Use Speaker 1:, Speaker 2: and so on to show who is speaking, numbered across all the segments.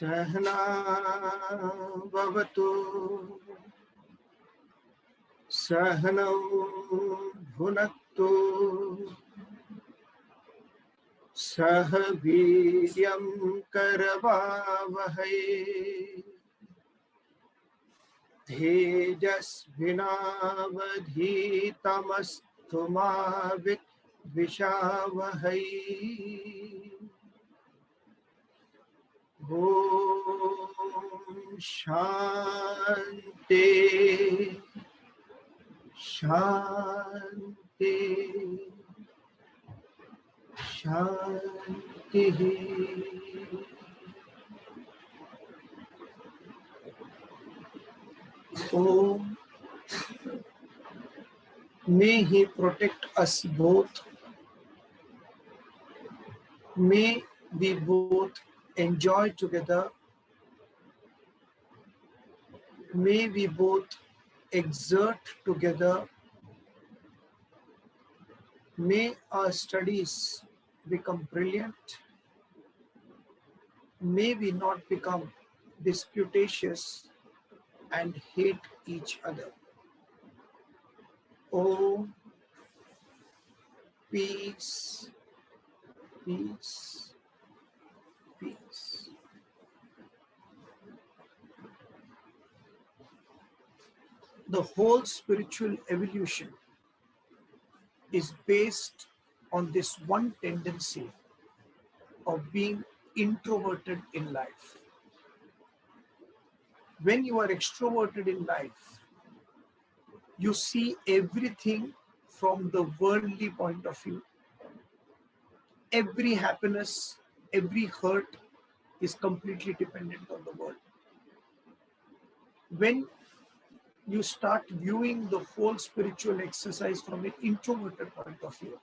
Speaker 1: Sahana Bhavatu Sahanau Bhunaktu Sahaviryam Karavavahai Tejasvinavadhitamastu ma Vishavahai. Om Shanti Shanti Shanti. Om, may He protect us both. May we both enjoy together. May we both exert together. May our studies become brilliant. May we not become disputatious and hate each other. Oh, peace, peace, peace. The whole spiritual evolution is based on this one tendency of being introverted in life. When you are extroverted in life, you see everything from the worldly point of view. Every happiness, every hurt is completely dependent on the world. When you start viewing the whole spiritual exercise from an introverted point of view,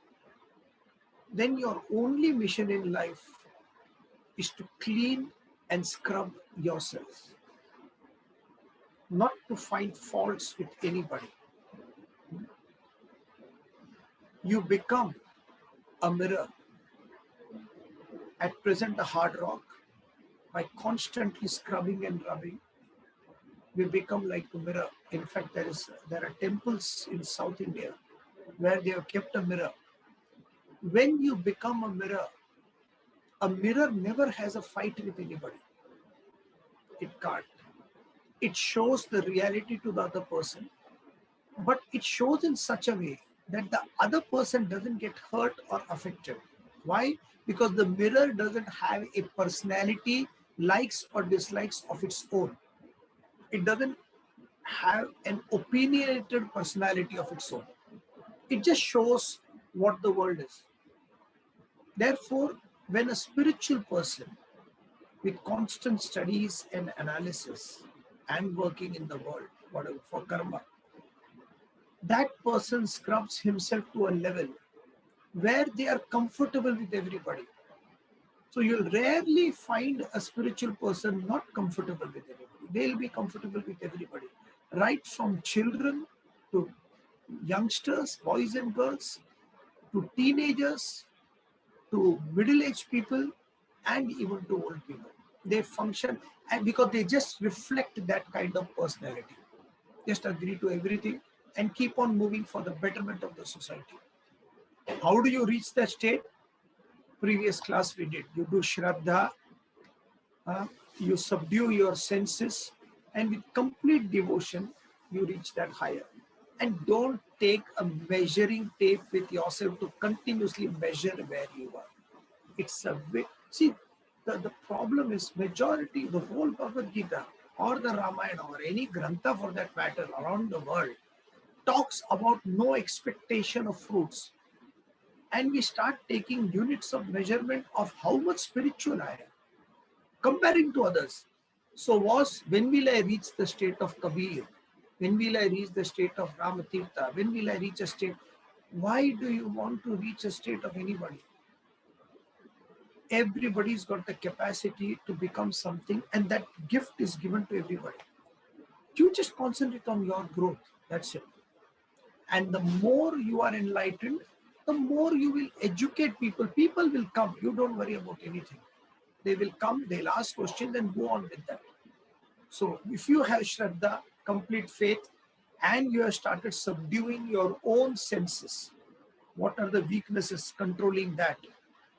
Speaker 1: then your only mission in life is to clean and scrub yourself, not to find faults with anybody. You become a mirror, at present a hard rock. By constantly scrubbing and rubbing, we become like a mirror. In fact, there are temples in South India where they have kept a mirror. When you become a mirror never has a fight with anybody. It can't. It shows the reality to the other person, but it shows in such a way that the other person doesn't get hurt or affected. Why? Because the mirror doesn't have a personality, likes or dislikes of its own. It doesn't have an opinionated personality of its own. It just shows what the world is. Therefore, when a spiritual person with constant studies and analysis and working in the world, whatever, for karma, that person scrubs himself to a level where they are comfortable with everybody. So you'll rarely find a spiritual person not comfortable with anybody. They'll be comfortable with everybody, right from children to youngsters, boys and girls, to teenagers, to middle-aged people, and even to old people. They function, and because they just reflect that kind of personality. Just agree to everything and keep on moving for the betterment of the society. How do you reach that state? Previous class we did. You do Shraddha, you subdue your senses, and with complete devotion, you reach that higher. And don't take a measuring tape with yourself to continuously measure where you are. It's a way. See, the problem is majority, the whole Bhagavad Gita or the Ramayana or any Grantha for that matter around the world talks about no expectation of fruits. And we start taking units of measurement of how much spiritual I am, comparing to others. So when will I reach the state of Kabir? When will I reach the state of Ramatirtha? When will I reach a state? Why do you want to reach a state of anybody? Everybody's got the capacity to become something, and that gift is given to everybody. You just concentrate on your growth. That's it. And the more you are enlightened, the more you will educate people. People will come. You don't worry about anything. They will come, they'll ask questions and go on with that. So if you have Shraddha, complete faith, and you have started subduing your own senses, what are the weaknesses controlling that?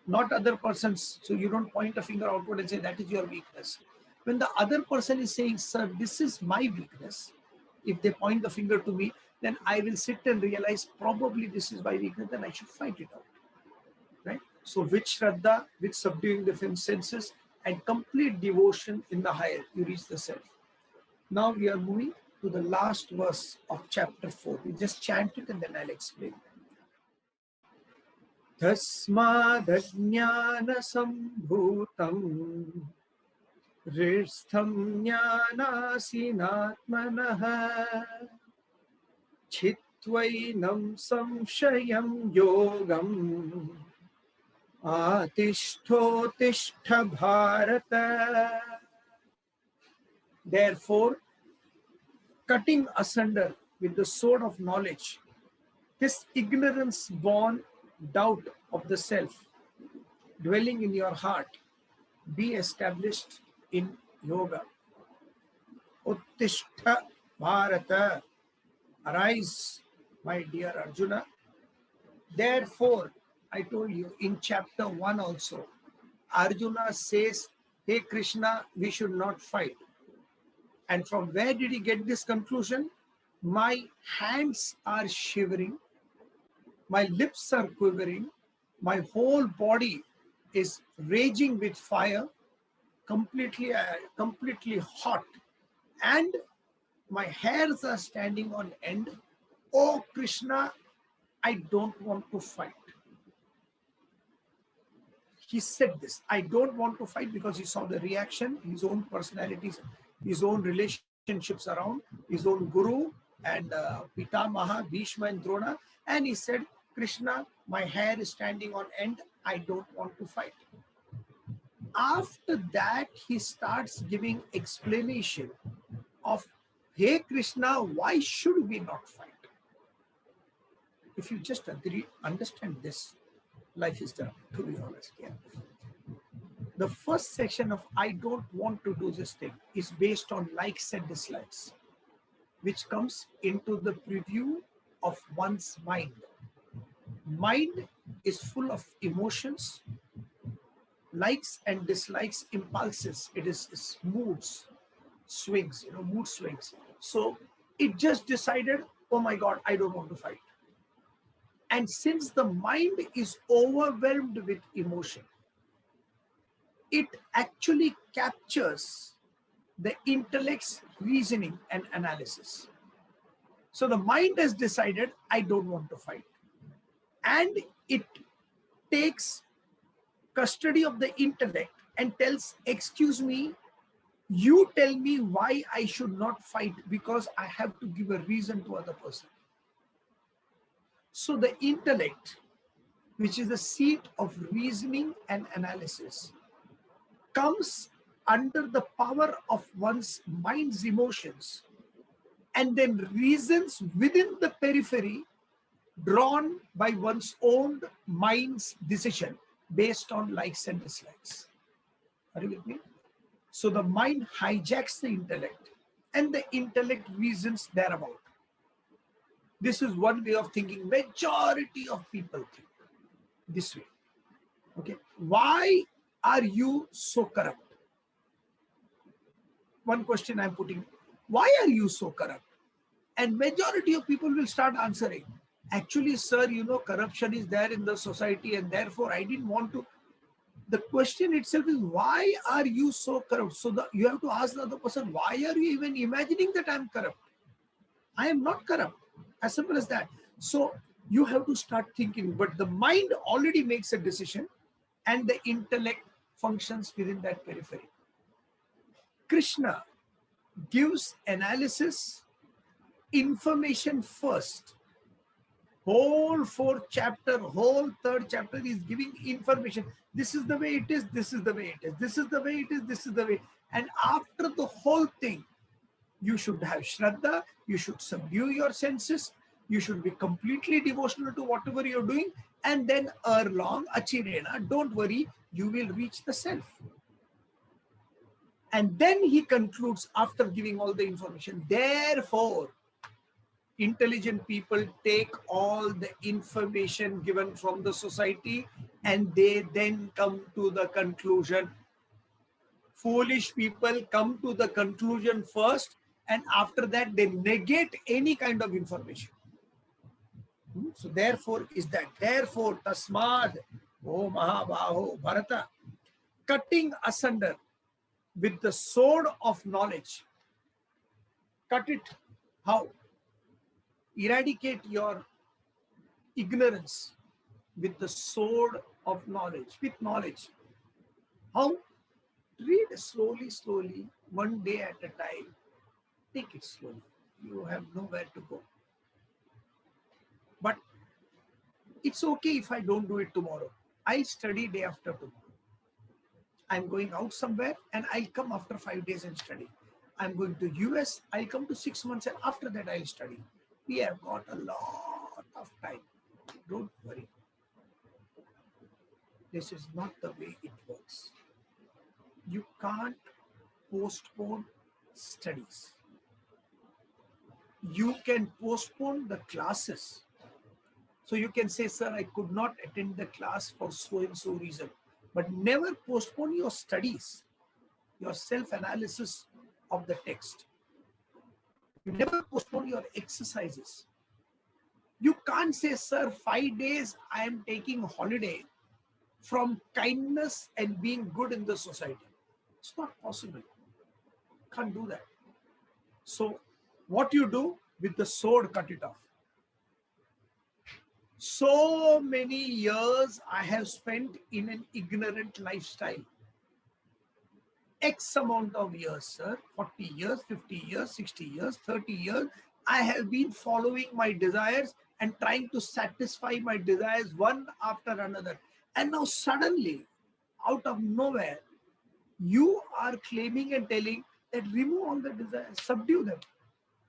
Speaker 1: Not other persons. So you don't point a finger outward and say that is your weakness. When the other person is saying, sir, this is my weakness, if they point the finger to me, then I will sit and realize probably this is my weakness, then I should fight it out. Right? So with Shraddha, with subduing the senses, and complete devotion in the higher, you reach the self. Now we are moving to the last verse of chapter 4. We just chant it and then I'll explain. Tasmadajnana sambhutam Rishtham jnanasinatmanaha Chitvainam samshayam yogam Atishthotishhtha bharata. Therefore, cutting asunder with the sword of knowledge this ignorance-born doubt of the self dwelling in your heart, be established in yoga. Uttishtha Bharata, arise, my dear Arjuna. Therefore, I told you in chapter 1 also, Arjuna says, hey Krishna, we should not fight. And from where did he get this conclusion? My hands are shivering, my lips are quivering, my whole body is raging with fire, completely hot, and my hairs are standing on end. Oh Krishna, I don't want to fight. He said this, I don't want to fight, because he saw the reaction, his own personalities, his own relationships around, his own guru and Pitamaha, Bhishma and Drona, and he said, Krishna, my hair is standing on end, I don't want to fight. After that, he starts giving explanation of, hey Krishna, why should we not fight? If you just understand this, life is done, to be honest. Yeah. The first section of I don't want to do this thing is based on likes and dislikes, which comes into the preview of one's mind. Mind is full of emotions, likes and dislikes, impulses. It is moods, swings, mood swings. So it just decided, oh my God, I don't want to fight. And since the mind is overwhelmed with emotion, it actually captures the intellect's reasoning and analysis. So the mind has decided, I don't want to fight. And it takes custody of the intellect and tells, excuse me, you tell me why I should not fight, because I have to give a reason to other person. So the intellect, which is the seat of reasoning and analysis, comes under the power of one's mind's emotions and then reasons within the periphery drawn by one's own mind's decision based on likes and dislikes. Are you with me? So the mind hijacks the intellect and the intellect reasons thereabout. This is one way of thinking. Majority of people think this way. Okay. Why are you so corrupt? One question I'm putting. Why are you so corrupt? And majority of people will start answering. Actually, sir, corruption is there in the society and therefore I didn't want to. The question itself is, why are you so corrupt? So you have to ask the other person, why are you even imagining that I'm corrupt? I am not corrupt. As simple as that. So you have to start thinking, but the mind already makes a decision and the intellect functions within that periphery. Krishna gives analysis, information first. Whole fourth chapter, whole third chapter is giving information. This is the way it is, this is the way it is, this is the way it is, this is the way. And after the whole thing, you should have Shraddha, you should subdue your senses, you should be completely devotional to whatever you're doing, and then erlong, achirena, don't worry, you will reach the self. And then he concludes after giving all the information, therefore, intelligent people take all the information given from the society and they then come to the conclusion. Foolish people come to the conclusion first, and after that they negate any kind of information. So therefore is that. Therefore, tasmad, O Mahabaho, Bharata, cutting asunder with the sword of knowledge. Cut it. How? Eradicate your ignorance with the sword of knowledge, with knowledge. How? Read slowly, slowly, one day at a time. Take it slowly. You have nowhere to go. But it's okay if I don't do it tomorrow. I'll study day after tomorrow. I'm going out somewhere and I'll come after 5 days and study. I'm going to US, I'll come to 6 months and after that I'll study. We have got a lot of time. Don't worry. This is not the way it works. You can't postpone studies. You can postpone the classes. So you can say, sir, I could not attend the class for so and so reason. But never postpone your studies, your self-analysis of the text. You never postpone your exercises. You can't say, sir, 5 days I am taking holiday from kindness and being good in the society. It's not possible. Can't do that. So what you do with the sword, cut it off. So many years I have spent in an ignorant lifestyle. X amount of years, sir, 40 years, 50 years, 60 years, 30 years, I have been following my desires and trying to satisfy my desires one after another. And now suddenly, out of nowhere, you are claiming and telling that remove all the desires, subdue them.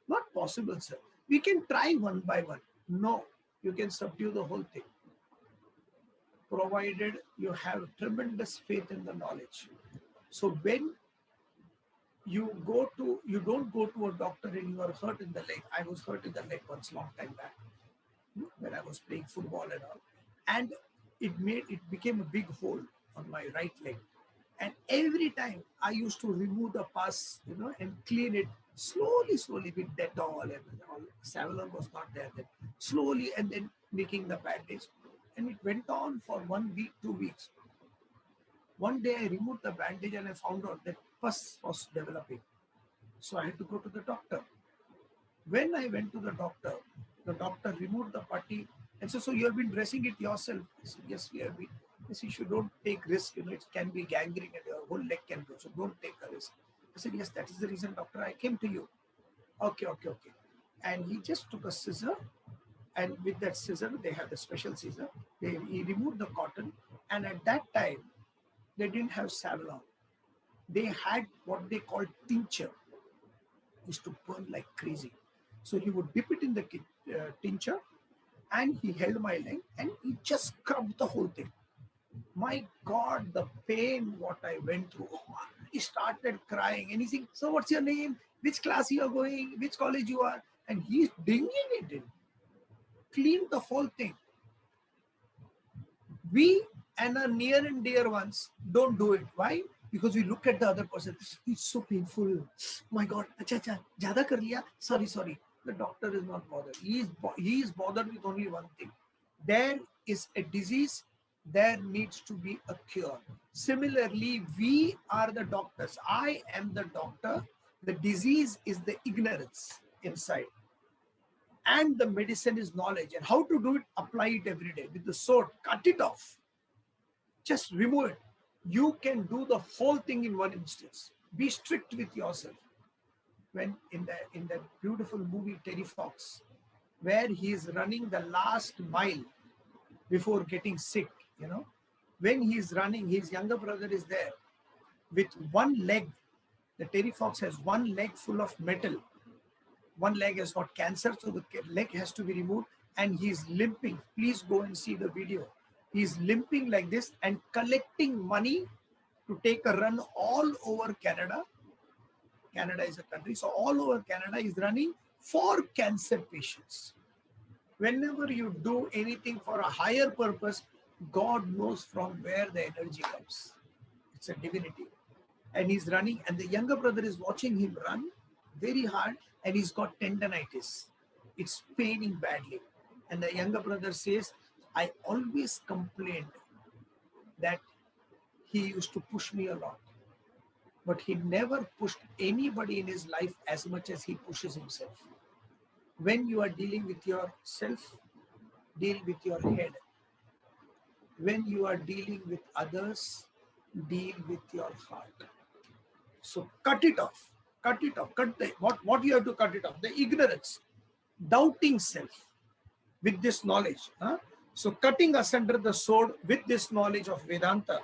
Speaker 1: Not possible, sir. We can try one by one. No, you can subdue the whole thing, provided you have tremendous faith in the knowledge. So when you don't go to a doctor and you are hurt in the leg. I was hurt in the leg once long time back when I was playing football and all. And it became a big hole on my right leg. And every time I used to remove the pus, and clean it slowly, slowly with Dettol and all. Savlon was not there then. Slowly and then making the bandage. And it went on for 1 week, 2 weeks. One day I removed the bandage and I found out that pus was developing. So I had to go to the doctor. When I went to the doctor removed the putty and said, so you have been dressing it yourself? I said, yes, we have been. He said, you should don't take risk. It can be gangrene and your whole leg can go. So don't take a risk. I said, yes, that is the reason, doctor, I came to you. Okay. And he just took a scissor. And with that scissor, they have a special scissor. He removed the cotton. And at that time, they didn't have Savlon. They had what they called tincture. It used to burn like crazy. So he would dip it in the tincture and he held my leg and he just scrubbed the whole thing. My God, the pain what I went through. He started crying and he said, so what's your name? Which class you are going? Which college you are? And he's dinging it in. Cleaned the whole thing. We and our near and dear ones don't do it. Why? Because we look at the other person. It's so painful. My God. Acha, jada kar liya. Sorry. The doctor is not bothered. He is bothered with only one thing. There is a disease. There needs to be a cure. Similarly, we are the doctors. I am the doctor. The disease is the ignorance inside. And the medicine is knowledge. And how to do it? Apply it every day with the sword. Cut it off. Just remove it. You can do the whole thing in one instance. Be strict with yourself. When in that beautiful movie Terry Fox, where he is running the last mile before getting sick, when he is running, his younger brother is there with one leg. The Terry Fox has one leg full of metal. One leg has got cancer, so the leg has to be removed, and he's limping. Please go and see the video. He's limping like this and collecting money to take a run all over Canada. Canada is a country, so all over Canada is running for cancer patients. Whenever you do anything for a higher purpose, God knows from where the energy comes. It's a divinity. And he's running, and the younger brother is watching him run very hard, and he's got tendonitis. It's paining badly. And the younger brother says, I always complained that he used to push me a lot, but he never pushed anybody in his life as much as he pushes himself. When you are dealing with yourself, deal with your head. When you are dealing with others, deal with your heart. So cut it off. Cut it off. What you have to cut it off? The ignorance, doubting self with this knowledge. So cutting asunder the sword with this knowledge of Vedanta.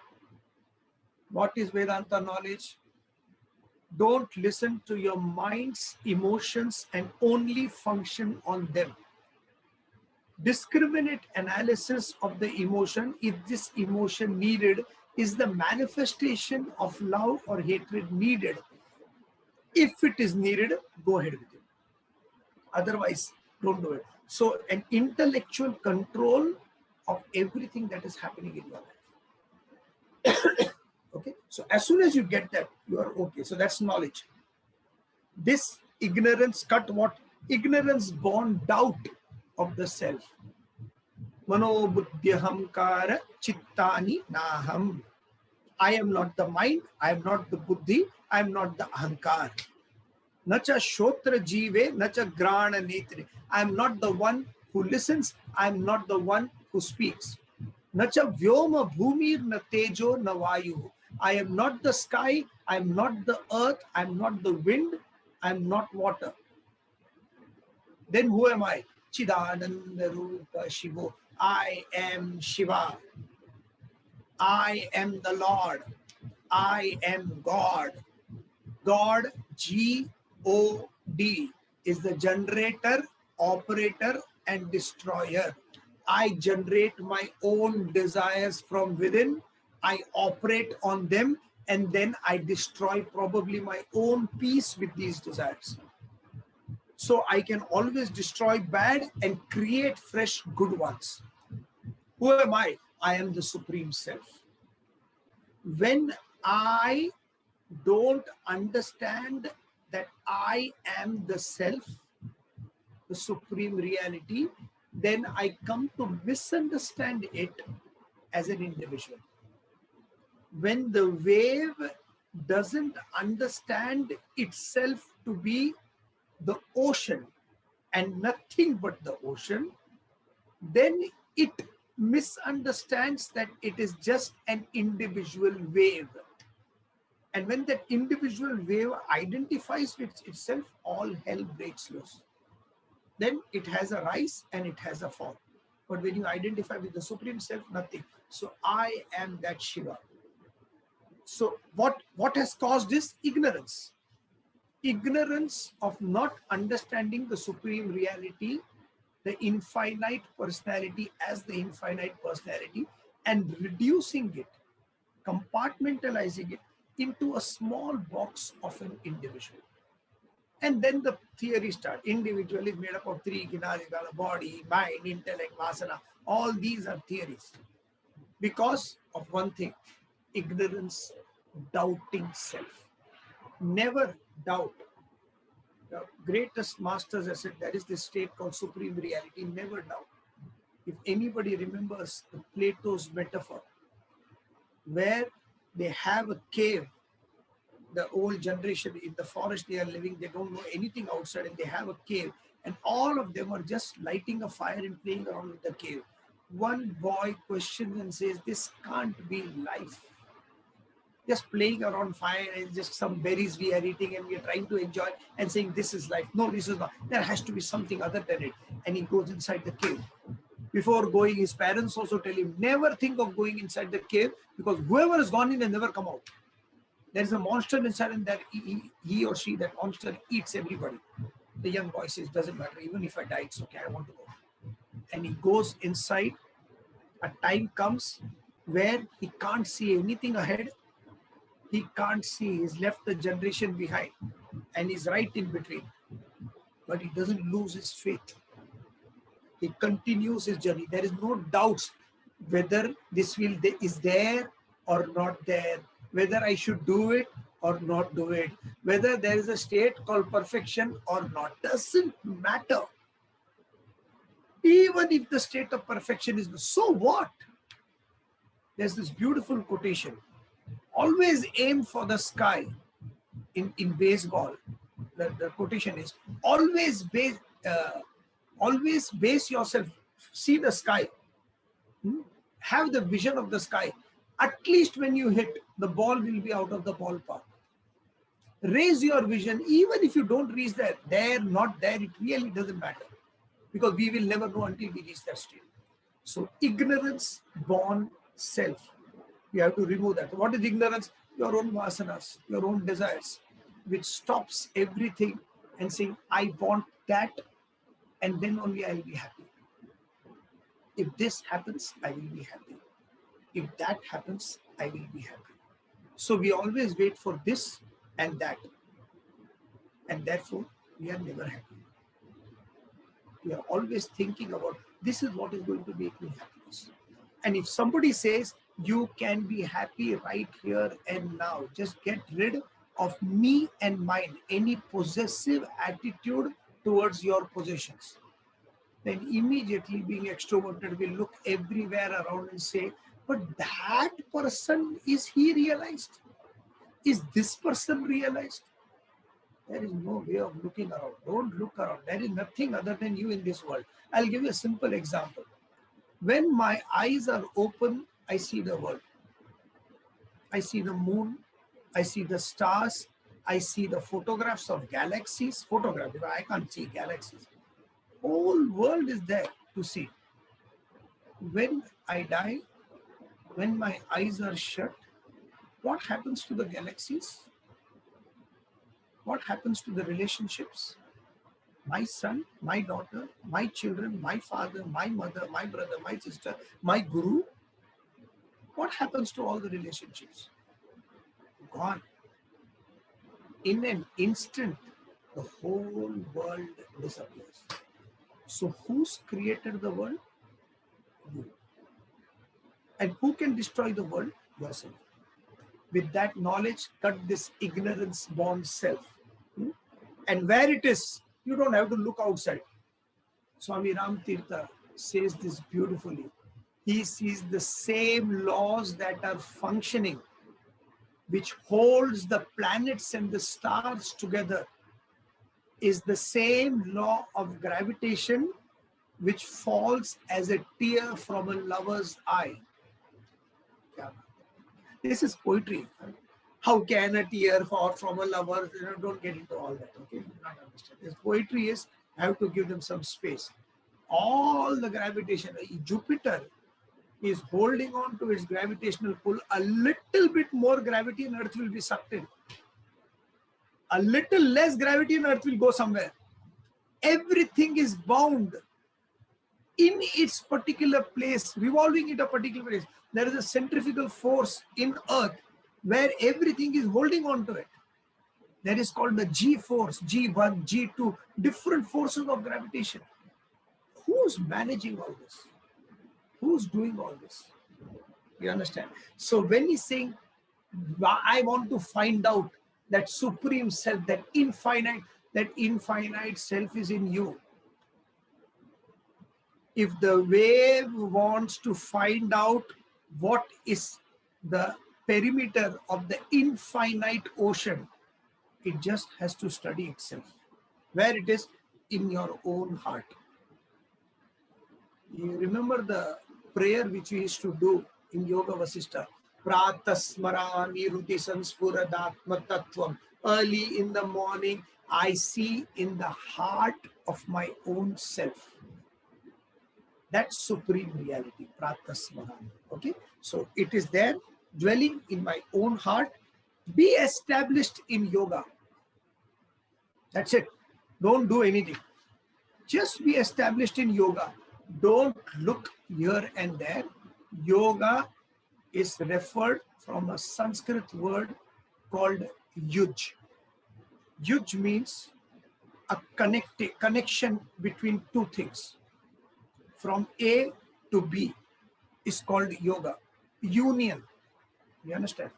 Speaker 1: What is Vedanta knowledge? Don't listen to your mind's emotions and only function on them. Discriminate analysis of the emotion, if this emotion needed is the manifestation of love or hatred needed. If it is needed, go ahead with it. Otherwise, don't do it. So an intellectual control of everything that is happening in your life. Okay, so as soon as you get that, you are okay. So that's knowledge. This ignorance, cut what? Ignorance born doubt of the self. Mano buddhyahamkara chittani naham. I am not the mind, I am not the buddhi, I am not the ahankar. Nacha shotra jive, nacha grana netre. I am not the one who listens, I am not the one who speaks. Nacha vyoma bhumir na tejo na vayu. I am not the sky, I am not the earth, I am not the wind, I am not water. Then who am I? Chidananda Rupa Shivo. I am Shiva. I am the Lord. I am God. God, G-O-D, is the generator, operator, and destroyer. I generate my own desires from within. I operate on them, and then I destroy probably my own peace with these desires. So I can always destroy bad and create fresh good ones. Who am I? I am the Supreme Self. When I don't understand that I am the Self, the Supreme Reality, then I come to misunderstand it as an individual. When the wave doesn't understand itself to be the ocean and nothing but the ocean, then it misunderstands that it is just an individual wave. And when that individual wave identifies with itself, all hell breaks loose. Then it has a rise and it has a fall. But when you identify with the Supreme Self, nothing. So I am that Shiva. So what has caused this? Ignorance. Ignorance of not understanding the Supreme Reality, the infinite personality as the infinite personality, and reducing it, compartmentalizing it into a small box of an individual. And then the theory starts. Individual is made up of three ginadikala: body, mind, intellect, vasana. All these are theories. Because of one thing, ignorance, doubting self. Never doubt. The greatest masters have said that is the state called Supreme Reality. Never doubt. If anybody remembers the Plato's metaphor, where they have a cave, the old generation in the forest they are living, they don't know anything outside, and they have a cave, and all of them are just lighting a fire and playing around with the cave. One boy questions and says, this can't be life. Just playing around fire and just some berries we are eating and we are trying to enjoy and saying this is life. No, this is not. There has to be something other than it. And he goes inside the cave. Before going, his parents also tell him, never think of going inside the cave, because whoever has gone in and never come out. There is a monster inside, and that he or she, that monster, eats everybody. The young boy says, doesn't matter. Even if I die, it's okay. I want to go. And he goes inside. A time comes where he can't see anything ahead. He can't see. He's left the generation behind and he's right in between. But he doesn't lose his faith. He continues his journey. There is no doubts whether this will is there or not there, whether I should do it or not do it, whether there is a state called perfection or not. Doesn't matter. Even if the state of perfection is, so what? There's this beautiful quotation. Always aim for the sky in baseball. The quotation is always base yourself, see the sky, have the vision of the sky. At least when you hit, the ball will be out of the ballpark. Raise your vision, even if you don't reach there, not there, it really doesn't matter. Because we will never know until we reach that state. So ignorance born self. You have to remove that. What is ignorance? Your own vasanas, your own desires, which stops everything and saying, I want that, and then only I will be happy. If this happens, I will be happy. If that happens, I will be happy. So we always wait for this and that. And therefore, we are never happy. We are always thinking about, this is what is going to make me happiness. And if somebody says, you can be happy right here and now, just get rid of me and mine, any possessive attitude towards your possessions, then immediately being extroverted will look everywhere around and say, but that person, is he realized? Is this person realized? There is no way of looking around. Don't look around. There is nothing other than you in this world. I'll give you a simple example. When my eyes are open, I see the world. I see the moon. I see the stars. I see the photographs of galaxies. Photograph, because I can't see galaxies. Whole world is there to see. When I die, when my eyes are shut, what happens to the galaxies? What happens to the relationships? My son, my daughter, my children, my father, my mother, my brother, my sister, my guru. What happens to all the relationships? Gone. In an instant, the whole world disappears. So who's created the world? You. And who can destroy the world? Yourself. With that knowledge, cut this ignorance-born self. And where it is, you don't have to look outside. Swami Ram Tirtha says this beautifully. He sees the same laws that are functioning, which holds the planets and the stars together, is the same law of gravitation which falls as a tear from a lover's eye. Yeah. This is poetry. How can a tear fall from a lover? Don't get into all that. Okay, you not understand. This poetry is, I have to give them some space. All the gravitation, Jupiter is holding on to its gravitational pull. A little bit more gravity and Earth will be sucked in. A little less gravity and Earth will go somewhere. Everything is bound in its particular place, revolving in a particular place. There is a centrifugal force in Earth where everything is holding on to it. That is called the G force, G1, G2, different forces of gravitation. Who's managing all this? Who's doing all this? You understand? So when he's saying, I want to find out that supreme self, that infinite self is in you. If the wave wants to find out what is the perimeter of the infinite ocean, it just has to study itself. Where it is? In your own heart. You remember the prayer which we used to do in Yoga Vasishta? Pratasmarami ruti sanspuradatma tattvam. Early in the morning, I see in the heart of my own self. That's supreme reality, pratasmarami. Okay, so it is there, dwelling in my own heart. Be established in yoga. That's it. Don't do anything. Just be established in yoga. Don't look here and there. Yoga is referred from a Sanskrit word called yuj. Yuj means a connection between two things. From A to B is called yoga. Union. You understand?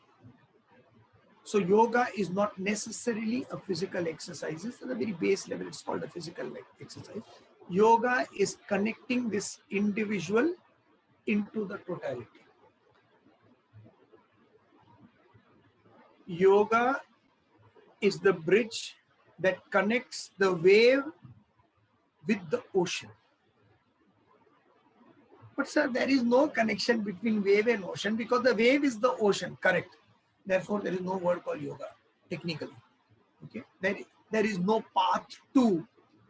Speaker 1: So yoga is not necessarily a physical exercise. At the very base level, it's called a physical exercise. Yoga is connecting this individual into the totality. Yoga is the bridge that connects the wave with the ocean. But sir, there is no connection between wave and ocean because the wave is the ocean, correct? Therefore, there is no word called yoga, technically. Okay, there is no path to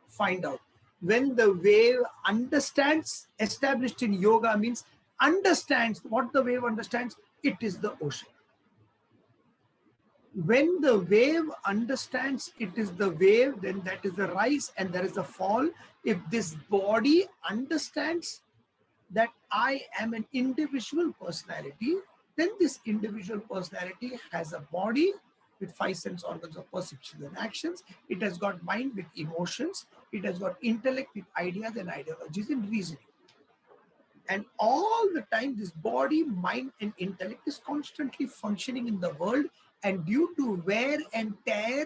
Speaker 1: find out. When the wave understands, established in yoga means understands what the wave understands, it is the ocean. When the wave understands it is the wave, then that is the rise and there is the fall. If this body understands that I am an individual personality, then this individual personality has a body with 5 sense organs of perception and actions. It has got mind with emotions. It has got intellect with ideas and ideologies and reasoning. And all the time, this body, mind, and intellect is constantly functioning in the world. And due to wear and tear,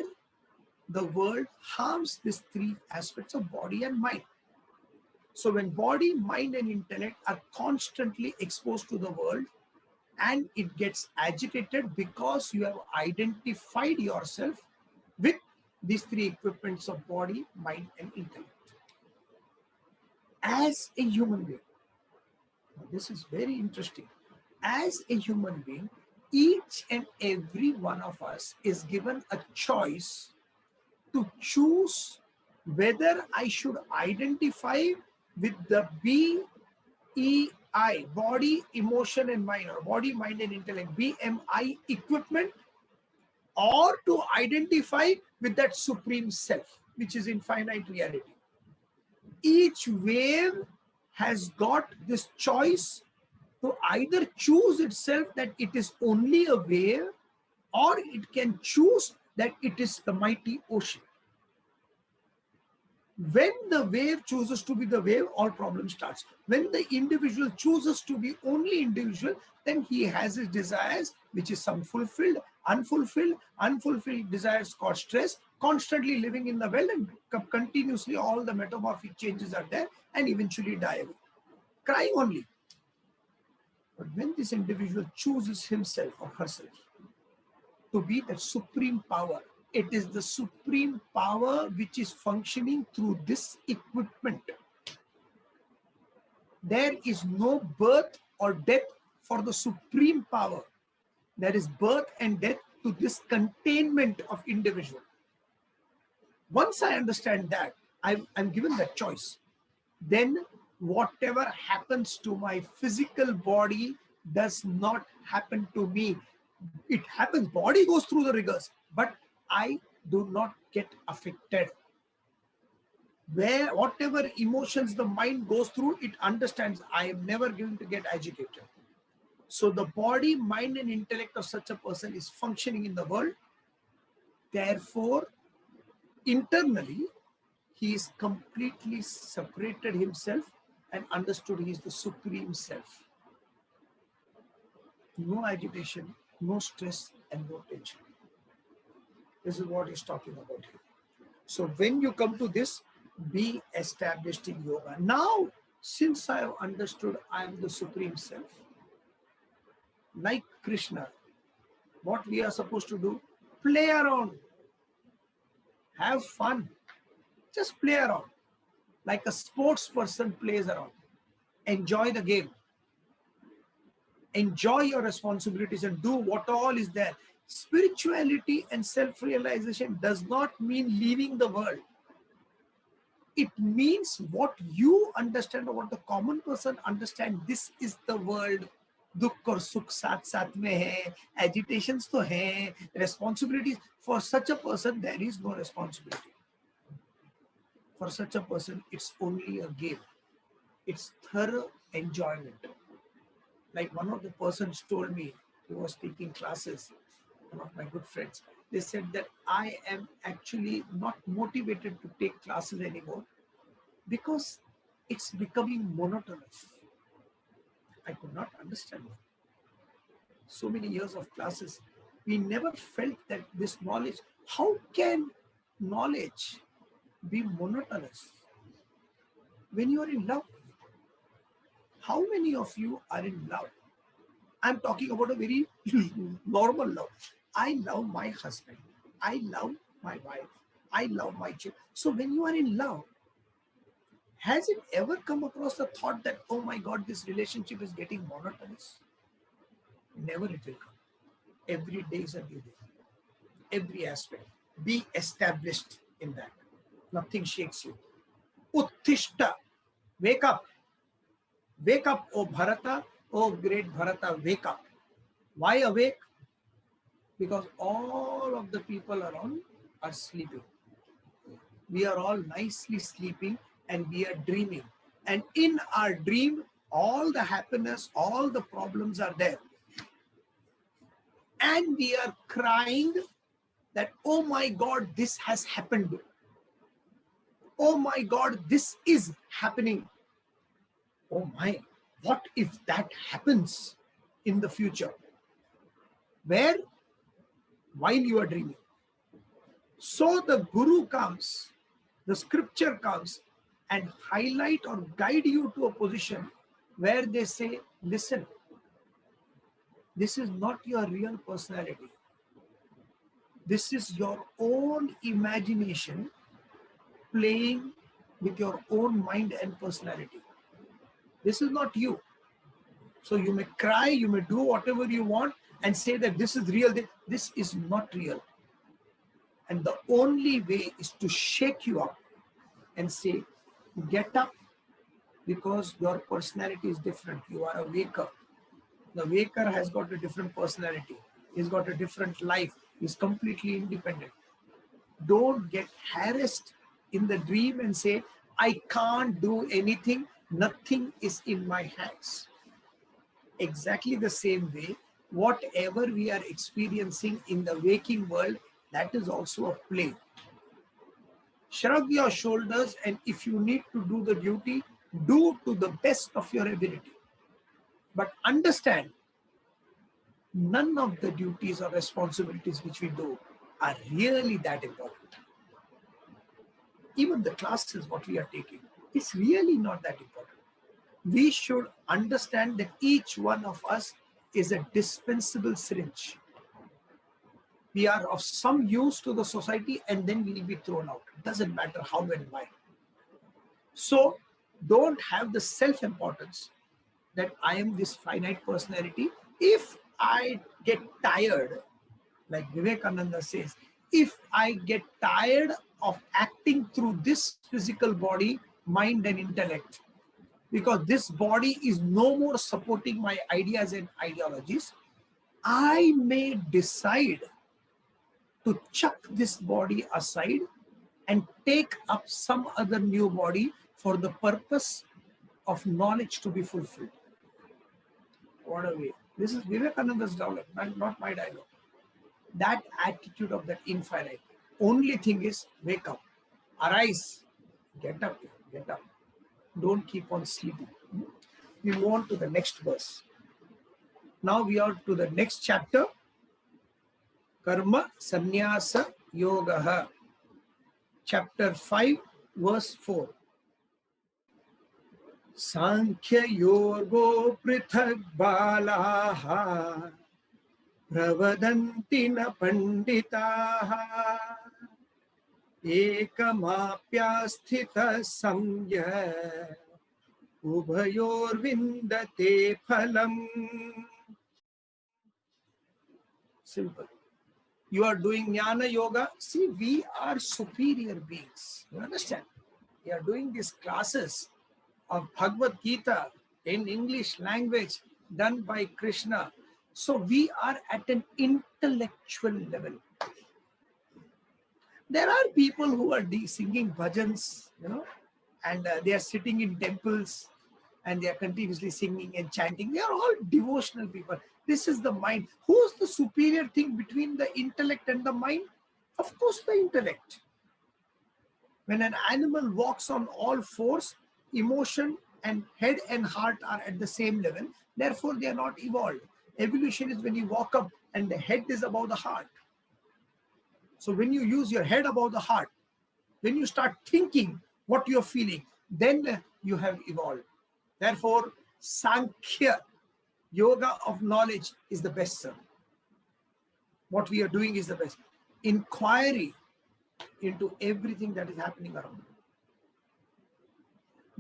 Speaker 1: the world harms these 3 aspects of body and mind. So when body, mind, and intellect are constantly exposed to the world and it gets agitated because you have identified yourself with these 3 equipments of body, mind, and intellect. As a human being, this is very interesting. As a human being, each and every one of us is given a choice to choose whether I should identify with the BEI, body, emotion, and mind, or body, mind, and intellect, BMI equipment, or to identify with that supreme self, which is infinite reality. Each wave has got this choice to either choose itself that it is only a wave, or it can choose that it is the mighty ocean. When the wave chooses to be the wave, all problem starts. When the individual chooses to be only individual, then he has his desires, which is some fulfilled, unfulfilled. Unfulfilled desires cause stress, constantly living in the world, and continuously all the metamorphic changes are there, and eventually die away. Crying only. But when this individual chooses himself or herself to be the supreme power, it is the supreme power which is functioning through this equipment. There is no birth or death for the supreme power. There is birth and death to this containment of individual. Once I understand that, I'm given that choice, then whatever happens to my physical body does not happen to me. It happens, body goes through the rigors, but I do not get affected. Where whatever emotions the mind goes through, it understands I am never going to get agitated. So the body, mind, and intellect of such a person is functioning in the world. Therefore, internally, he is completely separated himself and understood he is the supreme self. No agitation, no stress, and no tension. This is what he's talking about here. So when you come to this, be established in yoga. Now, since I have understood I am the supreme self, like Krishna, what we are supposed to do? Play around. Have fun. Just play around. Like a sports person plays around. Enjoy the game. Enjoy your responsibilities and do what all is there. Spirituality and self-realization does not mean leaving the world. It means what you understand or what the common person understand. This is the world. Dukh और सुख साथ साथ में है, agitations तो हैं, responsibilities. For such a person, there is no responsibility. For such a person, it's only a game. It's thorough enjoyment. Like one of the persons told me, he was taking classes, one of my good friends. They said that I am actually not motivated to take classes anymore because it's becoming monotonous. I could not understand that. So many years of classes, we never felt that this knowledge, how can knowledge be monotonous? When you are in love, how many of you are in love? I'm talking about a very normal love. I love my husband. I love my wife. I love my children. So when you are in love, has it ever come across the thought that, oh my God, this relationship is getting monotonous? Never it will come. Every day is a new day. Every aspect. Be established in that. Nothing shakes you. Uttishta. Wake up. Wake up, O Bharata. O great Bharata, wake up. Why awake? Because all of the people around are sleeping. We are all nicely sleeping and we are dreaming. And in our dream, all the happiness, all the problems are there. And we are crying that, oh my God, this has happened. Oh my God, this is happening. Oh my, what if that happens in the future? Where? While you are dreaming. So the Guru comes, the scripture comes and highlight or guide you to a position where they say, listen, this is not your real personality. This is your own imagination playing with your own mind and personality. This is not you. So you may cry, you may do whatever you want and say that this is real. This is not real. And the only way is to shake you up and say, get up, because your personality is different. You are a waker. The waker has got a different personality. He's got a different life. He's completely independent. Don't get harassed in the dream and say, I can't do anything. Nothing is in my hands. Exactly the same way, whatever we are experiencing in the waking world, that is also a play. Shrug your shoulders, and if you need to do the duty, do to the best of your ability. But understand, none of the duties or responsibilities which we do are really that important. Even the classes, what we are taking, it's really not that important. We should understand that each one of us is a dispensable syringe. We are of some use to the society and then we will be thrown out. It doesn't matter how and why. So don't have the self-importance that I am this finite personality. If I get tired, like Vivekananda says, if I get tired of acting through this physical body, mind and intellect, because this body is no more supporting my ideas and ideologies, I may decide to chuck this body aside and take up some other new body for the purpose of knowledge to be fulfilled. What a way. This is Vivekananda's dialogue, not my dialogue. That attitude of that infinite. Only thing is, wake up, arise, get up, get up. Don't keep on sleeping. We move on to the next verse. Now we are to the next chapter. Karma Sannyasa Yoga. Chapter 5, verse 4. Sankhya Yogo Prithak Balaha Pravadanti na Panditaha Ekamapyasthita Samya Ubhayor Vindate Phalam. Simple. You are doing Jnana Yoga. See, we are superior beings. You understand? We are doing these classes of Bhagavad Gita in English language done by Krishna. So we are at an intellectual level. There are people who are singing bhajans, and they are sitting in temples and they are continuously singing and chanting. They are all devotional people. This is the mind. Who's the superior thing between the intellect and the mind? Of course, the intellect. When an animal walks on all fours, emotion and head and heart are at the same level. Therefore, they are not evolved. Evolution is when you walk up and the head is above the heart. So when you use your head above the heart, when you start thinking what you're feeling, then you have evolved. Therefore, Sankhya, yoga of knowledge, is the best, sir. What we are doing is the best. Inquiry into everything that is happening around.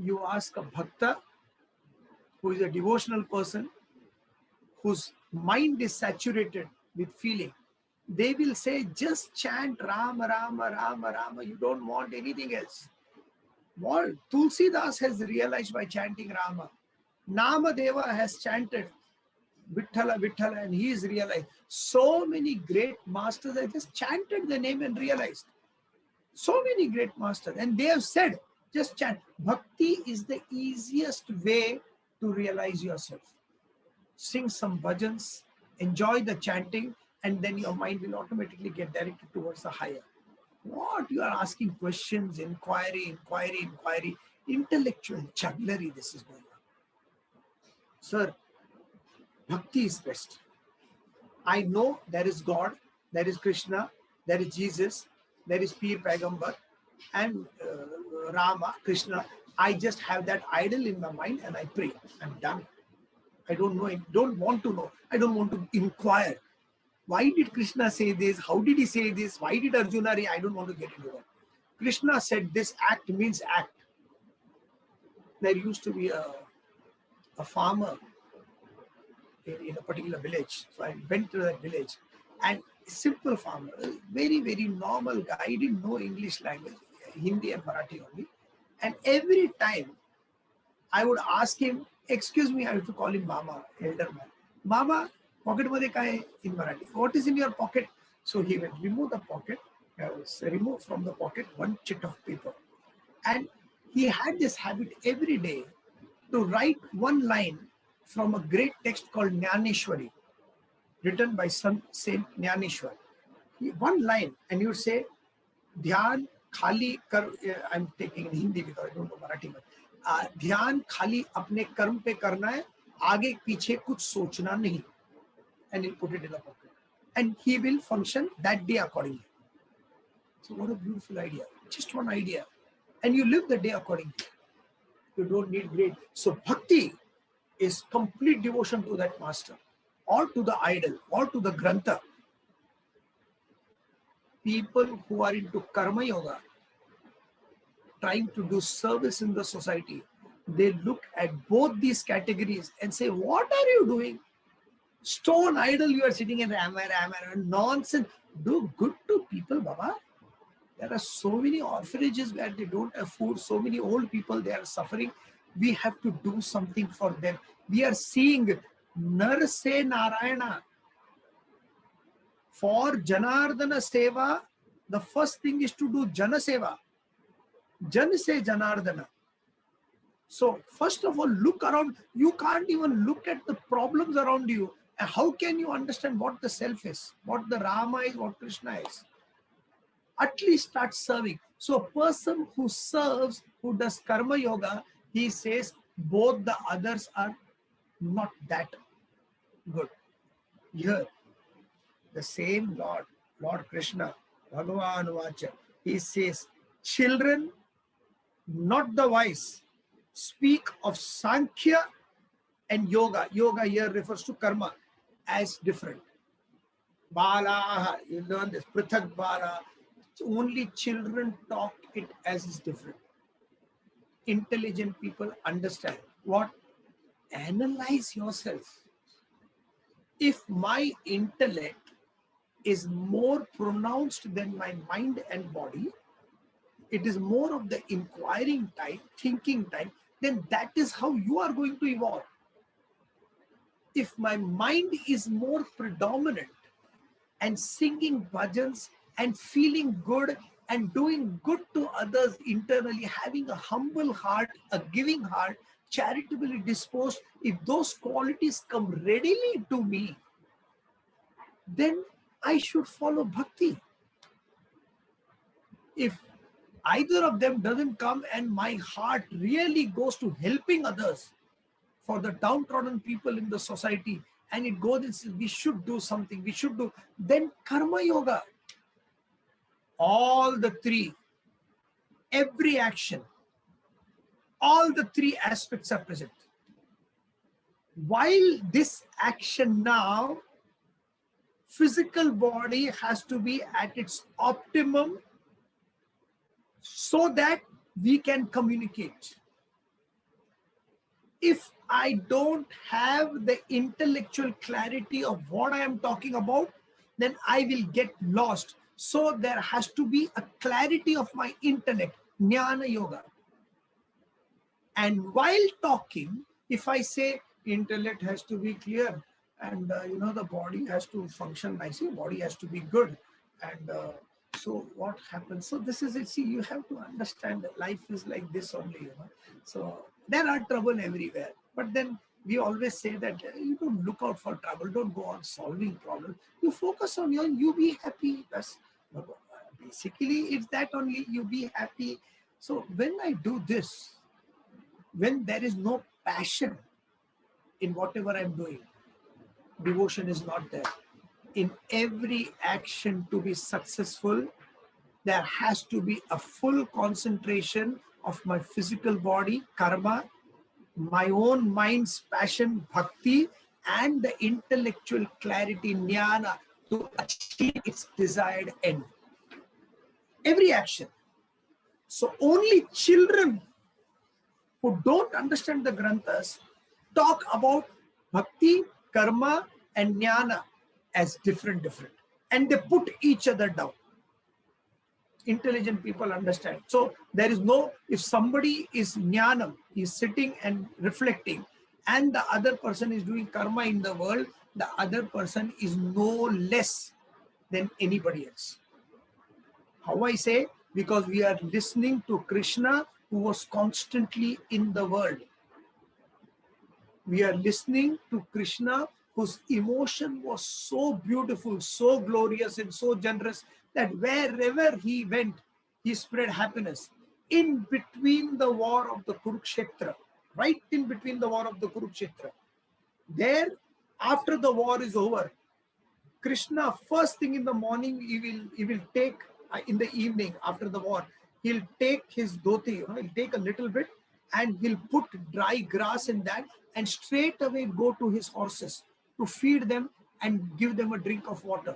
Speaker 1: You ask a bhakta, who is a devotional person, whose mind is saturated with feeling, they will say, just chant Rama, Rama, Rama, Rama. You don't want anything else. What Tulsidas has realized by chanting Rama. Namadeva has chanted Vithala, Vithala, and he is realized. So many great masters have just chanted the name and realized. So many great masters. And they have said, just chant. Bhakti is the easiest way to realize yourself. Sing some bhajans, enjoy the chanting, and then your mind will automatically get directed towards the higher. What you are asking questions, inquiry, intellectual jugglery, this is going on. Sir, bhakti is best. I know there is God, there is Krishna, there is Jesus, there is Peer Pagambar, and Rama, Krishna. I just have that idol in my mind and I pray. I'm done. I don't know. I don't want to know. I don't want to inquire. Why did Krishna say this? How did he say this? Why did Arjuna say? I don't want to get into that. Krishna said this act means act. There used to be a farmer in a particular village. So I went to that village, and a simple farmer, a very, very normal guy. He didn't know English language, Hindi and Marathi only. And every time I would ask him, excuse me, I have to call him Mama, elder man. Mama, pocket madhe ka hai in Marathi. What is in your pocket? So he will remove the pocket, remove from the pocket one chit of paper. And he had this habit every day to write one line from a great text called Jnaneshwari, written by Saint Jnaneshwar. One line, and you would say, Dhyan khali kar, I'm taking in Hindi because I don't know Marathi. ध्यान खाली अपने कर्म पे करना है, आगे पीछे कुछ सोचना नहीं. And he'll put it in the pocket. And he will function that day accordingly. So what a beautiful idea. Just one idea. And you live the day accordingly. You don't need great. So bhakti is complete devotion to that master, or to the idol, or to the grantha. People who are into karma yoga, trying to do service in the society, they look at both these categories and say, what are you doing? Stone idol, you are sitting in Rama, nonsense. Do good to people, Baba. There are so many orphanages where they don't have food, so many old people, they are suffering. We have to do something for them. We are seeing Narse Narayana. For Janardana Seva, the first thing is to do Jana Seva. Jan se Janardana. So first of all, look around. You can't even look at the problems around you. How can you understand what the self is, what the Rama is, what Krishna is? At least start serving. So a person who serves, who does karma yoga, he says both the others are not that good. Here, the same Lord, Lord Krishna, Bhagavan Vacha, he says, children, not the wise, speak of Sankhya and Yoga. Yoga here refers to karma as different. Bala, you learn this, Prithak Bala. Only children talk it as is different. Intelligent people understand. What? Analyze yourself. If my intellect is more pronounced than my mind and body, it is more of the inquiring time, thinking time, then that is how you are going to evolve. If my mind is more predominant and singing bhajans and feeling good and doing good to others internally, having a humble heart, a giving heart, charitably disposed, if those qualities come readily to me, then I should follow bhakti. If either of them doesn't come and my heart really goes to helping others, for the downtrodden people in the society, and it goes and says, we should do something, we should do, then karma yoga, all the three, every action, all the three aspects are present. While this action now, physical body has to be at its optimum so that we can communicate. If I don't have the intellectual clarity of what I am talking about, then I will get lost. So there has to be a clarity of my intellect, jnana yoga. And while talking, if I say intellect has to be clear, and the body has to function nicely, body has to be good, and so what happens? So this is it. See, you have to understand that life is like this only. So there are trouble everywhere, but then we always say that you don't look out for trouble, don't go on solving problems. You focus on you be happy. That's basically it's that only. You be happy. So when I do this, when there is no passion in whatever I'm doing, devotion is not there. In every action to be successful, there has to be a full concentration of my physical body, karma, my own mind's passion, bhakti, and the intellectual clarity, jnana, to achieve its desired end. Every action. So only children who don't understand the granthas talk about bhakti, karma, and jnana as different. And they put each other down. Intelligent people understand. So there is no, if somebody is jnanam, is sitting and reflecting, and the other person is doing karma in the world, the other person is no less than anybody else. How I say? Because we are listening to Krishna, who was constantly in the world. We are listening to Krishna, whose emotion was so beautiful, so glorious, and so generous that wherever he went, he spread happiness. In between the war of the Kurukshetra, right in between the war of the Kurukshetra, there, after the war is over, Krishna, first thing in the morning, he will take, in the evening after the war, he'll take his dhoti, he'll take a little bit and he'll put dry grass in that and straight away go to his horses to feed them and give them a drink of water.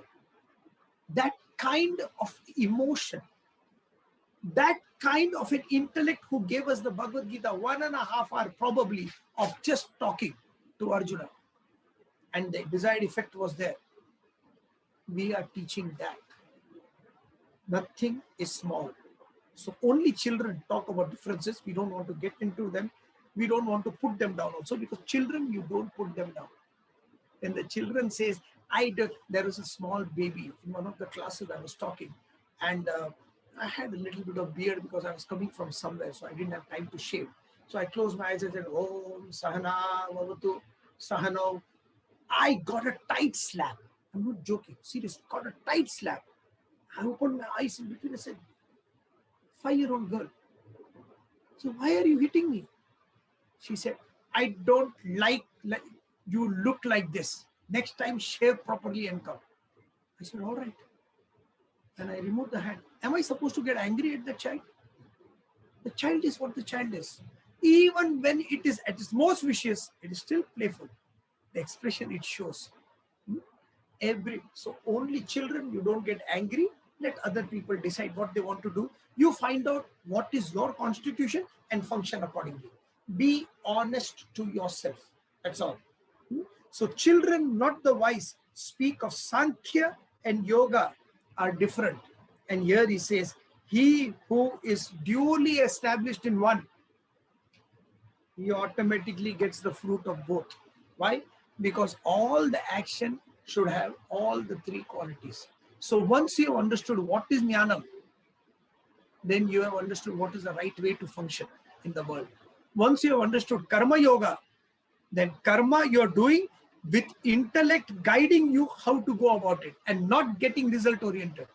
Speaker 1: That kind of emotion, that kind of an intellect who gave us the Bhagavad Gita, 1.5 hours probably of just talking to Arjuna, and the desired effect was there. We are teaching that. Nothing is small. So only children talk about differences. We don't want to get into them. We don't want to put them down also, because children, you don't put them down. When the children says, there was a small baby in one of the classes I was talking, and I had a little bit of beard because I was coming from somewhere, so I didn't have time to shave. So I closed my eyes and said, Om Sahana Vavatu Sahano. I got a tight slap. I'm not joking. Seriously, got a tight slap. I opened my eyes in between and said, 5-year-old girl. So why are you hitting me? She said, I don't like you look like this. Next time shave properly and come. I said, all right. And I removed the hand. Am I supposed to get angry at the child? The child is what the child is. Even when it is at its most vicious, it is still playful. The expression it shows. So only children, you don't get angry. Let other people decide what they want to do. You find out what is your constitution and function accordingly. Be honest to yourself. That's all. So children, not the wise, speak of Sankhya and Yoga are different. And here he says, he who is duly established in one, he automatically gets the fruit of both. Why? Because all the action should have all the three qualities. So once you have understood what is jnanam, then you have understood what is the right way to function in the world. Once you have understood karma yoga, then karma you're doing with intellect guiding you how to go about it and not getting result oriented.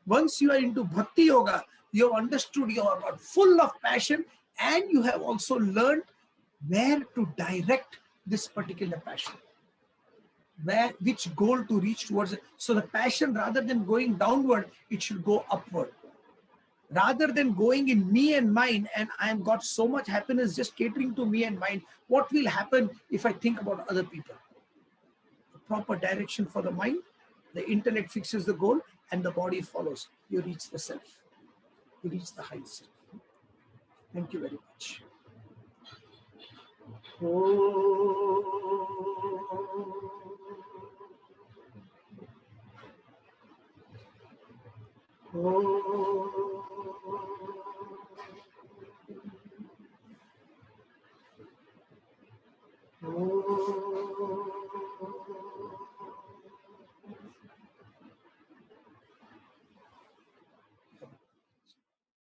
Speaker 1: Once you are into bhakti yoga, you have understood, you are full of passion, and you have also learned where to direct this particular passion, which goal to reach towards it. So the passion, rather than going downward, it should go upward. Rather than going in me and mine, and I have got so much happiness just catering to me and mine, what will happen if I think about other people? The proper direction for the mind, the intellect fixes the goal, and the body follows. You reach the self. You reach the highest. Thank you very much. Oh.